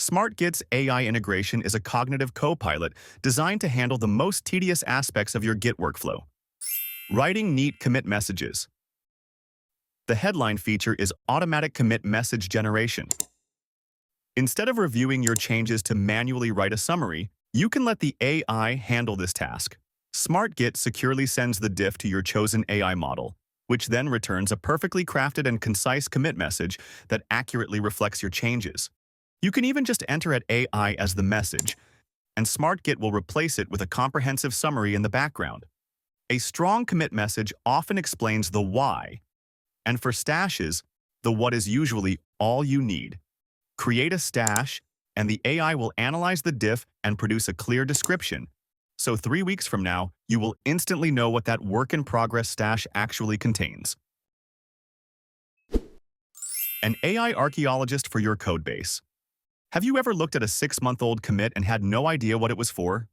SmartGit's AI integration is a cognitive copilot designed to handle the most tedious aspects of your Git workflow. Writing neat commit messages. The headline feature is automatic commit message generation. Instead of reviewing your changes to manually write a summary, you can let the AI handle this task. SmartGit securely sends the diff to your chosen AI model, which then returns a perfectly crafted and concise commit message that accurately reflects your changes. You can even just enter at AI as the message, and SmartGit will replace it with a comprehensive summary in the background. A strong commit message often explains the why, and for stashes, the what is usually all you need. Create a stash, and the AI will analyze the diff and produce a clear description. So 3 weeks from now, you will instantly know what that work-in-progress stash actually contains. An AI archaeologist for your codebase. Have you ever looked at a 6-month-old commit and had no idea what it was for?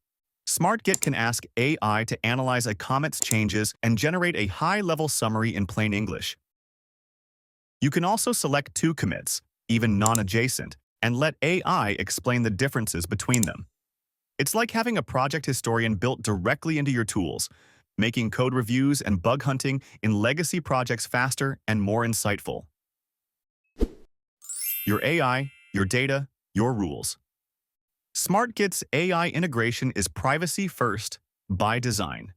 SmartGit can ask AI to analyze a commit's changes and generate a high-level summary in plain English. You can also select 2 commits, even non-adjacent, and let AI explain the differences between them. It's like having a project historian built directly into your tools, making code reviews and bug hunting in legacy projects faster and more insightful. Your AI, your data, your rules. SmartGit's AI integration is privacy first by design.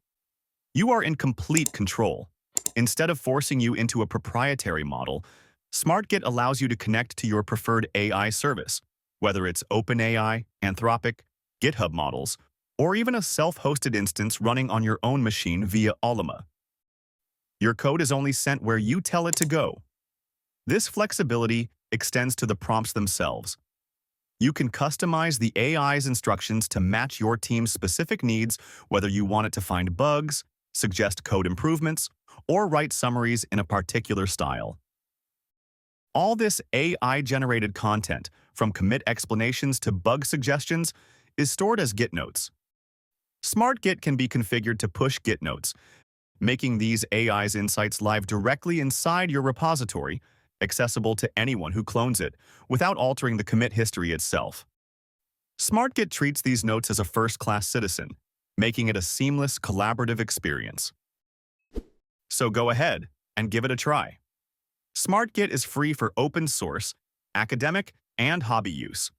You are in complete control. Instead of forcing you into a proprietary model, SmartGit allows you to connect to your preferred AI service, whether it's OpenAI, Anthropic, GitHub models, or even a self-hosted instance running on your own machine via Ollama. Your code is only sent where you tell it to go. This flexibility extends to the prompts themselves. You can customize the AI's instructions to match your team's specific needs, whether you want it to find bugs, suggest code improvements, or write summaries in a particular style. All this AI-generated content, from commit explanations to bug suggestions, is stored as Git notes. SmartGit can be configured to push Git notes, making these AI's insights live directly inside your repository, accessible to anyone who clones it, without altering the commit history itself. SmartGit treats these notes as a first-class citizen, making it a seamless, collaborative experience. So go ahead and give it a try. SmartGit is free for open source, academic, and hobby use.